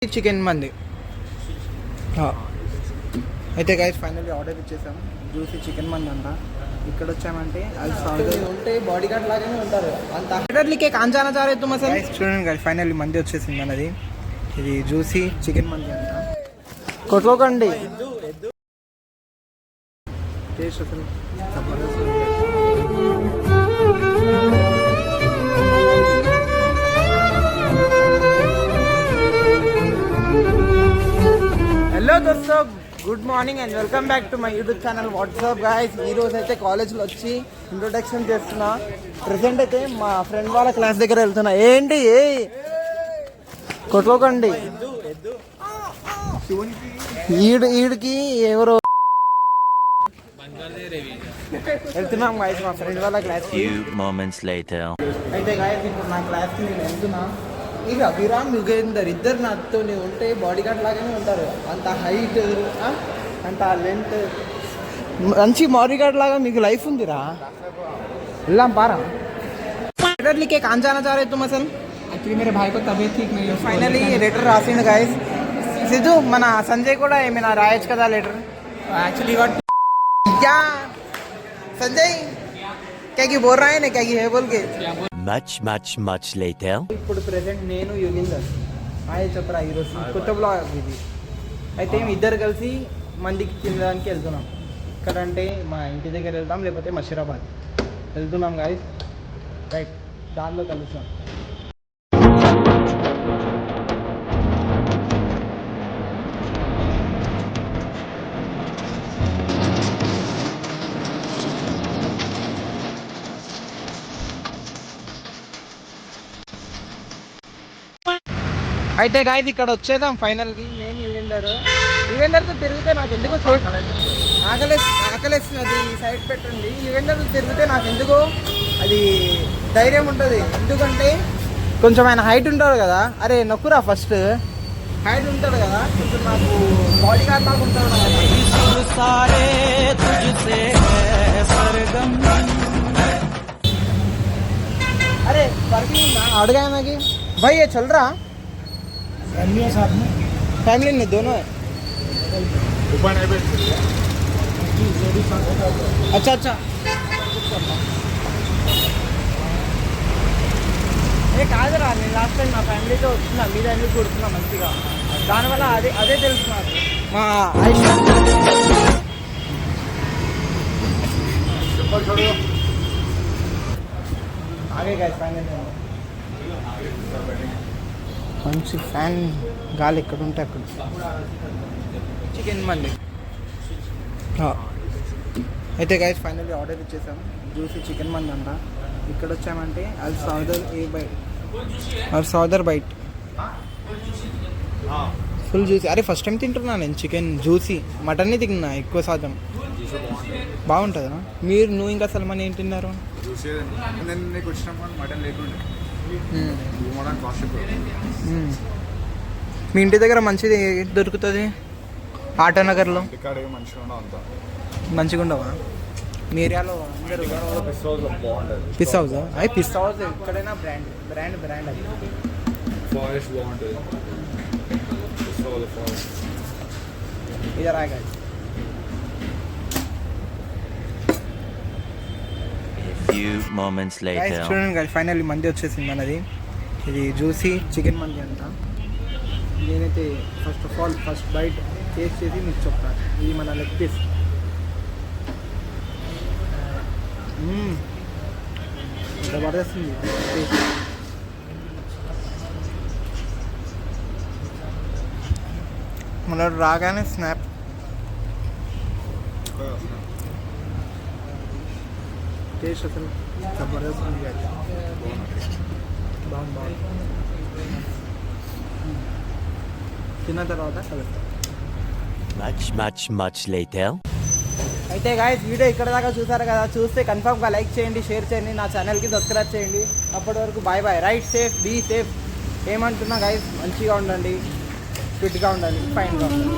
Chicken mandi అయితే guys finally order ఇచ్చేసాము. Juicy chicken మంది అంట. ఇక్కడ వచ్చామంటే అది ఉంటే బాడీ గార్డ్ లాగానే ఉంటారు అంత కాంచానా చారే చూడండి గైస్ ఫైనల్లీ మంది వచ్చేసింది అన్నది. ఇది జ్యూసీ చికెన్ మంది అంట. కొట్టుకోకండి టేస్ట్ అసలు జబర్దస్త్. హలో దోస్తో, good morning and welcome back to my YouTube channel. What's up guys, ఈ రోజు అయితే కాలేజ్లో వచ్చి ఇంట్రొడక్షన్ చేస్తున్నా. ప్రెసెంట్ అయితే మా ఫ్రెండ్ వాళ్ళ క్లాస్ దగ్గర వెళ్తున్నా. ఏంటి కొట్టుకోకండి, ఈడికి ఎవరో వెళ్తున్నాం గాయస్ మా ఫ్రెండ్ వాళ్ళ క్లాస్. అయితే గాయస్ ఇప్పుడు నా క్లాస్కి నేను వెళ్తున్నా. ఇక అభిరామ్ యుగేందర్ ఇద్దరు నాతో ఉంటే బాడీ గార్డ్ లాగానే ఉంటారు. అంత హైట్, అంత లెంత్, మంచి బాడీ గార్డ్ లాగా మీకు లైఫ్ ఉందిరా. వెళ్ళాం పారా. लेके कान जाना चाह रहे तुम असल? एक्चुअली मेरे भाई को तबीयत ठीक नहीं है. ఫైనలీ లెటర్ రాసిండు గాయస్. సిద్ధు మన సంజయ్ కూడా ఏమైనా రాయొచ్చు కదా లెటర్. एक्चुअली व्हाट क्या संजय क्या की बोल रहा है ना, क्या की है बोल के. much later. ఇప్పుడు ప్రెసెంట్ నేను యుగేందర్ హాయ్ చెప్పరా. ఈరోజు కొత్త బ్లాగ్ ఇది. అయితే ఇద్దరు కలిసి మందికి తినడానికి వెళ్తున్నాం. ఎక్కడంటే మా ఇంటి దగ్గర వెళ్తాం, లేకపోతే మషీరాబాద్ వెళ్తున్నాం గాయస్. రైట్, దానిలో కలుస్తాం. అయితే గాయస్ ఇక్కడ వచ్చేద్దాం ఫైనల్కి. నేను యుగేందర్తో తిరిగితే నాకు ఎందుకో ఆకలేస్తున్నది. సైడ్ పెట్టండి. యుగేందర్తో తిరిగితే నాకు ఎందుకో అది ధైర్యం ఉంటుంది. ఎందుకంటే కొంచెం ఆయన హైట్ ఉంటాడు కదా. అరే నొక్కురా, ఫస్ట్ హైట్ ఉంటాడు కదా, కొంచెం నాకు బాడీ గార్డ్ లాగా ఉంటాడు. అరే వర్కింగ్ అడుగా నాకు भाई ये चल रहा फैमिली है साथ में. फैमिली में दोनों है. अच्छा अच्छा ఏ కాదురా, నేను లాస్ట్ టైం మా ఫ్యామిలీతో వచ్చిన మీ దాన్ని కొడుతున్నా మంచిగా. దానివల్ల అదే తెలుస్తున్నారు మా ఆగే గాయస్. ఫైనల్ మంచి ఫ్యాన్ గాలి ఎక్కడ ఉంటే అక్కడ. చికెన్ మంది అయితే గాయస్ ఫైనల్లీ ఆర్డర్ ఇచ్చేసాము. జ్యూసీ చికెన్ మంది అంట. ఇక్కడ వచ్చామంటే సౌదర్ బైట్ ఫుల్ జ్యూసీ. అరే ఫస్ట్ టైం తింటున్నా నేను చికెన్ జ్యూసీ. మటన్ని తిన్నా ఎక్కువ శాతం. బాగుంటుందా? నువ్వు ఇంకా సల్మాన్ ఏం తిన్నారు? మీ ఇంటి దగ్గర మంచిది దొరుకుతుంది ఆటోనగర్లో. మంచిగా ఉండవా మీ ఏరియాలో? పిస్ హౌస్. అవి పిస్ హౌస్ ఎక్కడైనా బ్రాండ్ అది. ఇది రాగా చూడండి గాయస్ ఫైనల్లీ మంది వచ్చేసింది అన్నది. ఇది జ్యూసీ చికెన్ మంది అంట. నేనైతే first of all first bite taste చేసి మీకు చెప్తాను. ఇది మన లెగ్ పీస్. జబర్దస్త్ ఉంది టేస్ట్. మన రాగానే స్నాప్. టేస్ట్ అసలు జబర్దస్త్ ఉంది. బాగుంది. తిన్న తర్వాత కలుస్తాం. much later. అయితే గాయస్ వీడియో ఇక్కడ దాకా చూసారు కదా. చూస్తే కన్ఫర్మ్గా లైక్ చేయండి, షేర్ చేయండి, నా ఛానల్కి సబ్స్క్రైబ్ చేయండి. అప్పటి వరకు bye bye. Right safe, be safe. ఏమంటున్నా గాయస్, మంచిగా ఉండండి, ఫిట్గా ఉండాలి, ఫైన్గా ఉండాలి.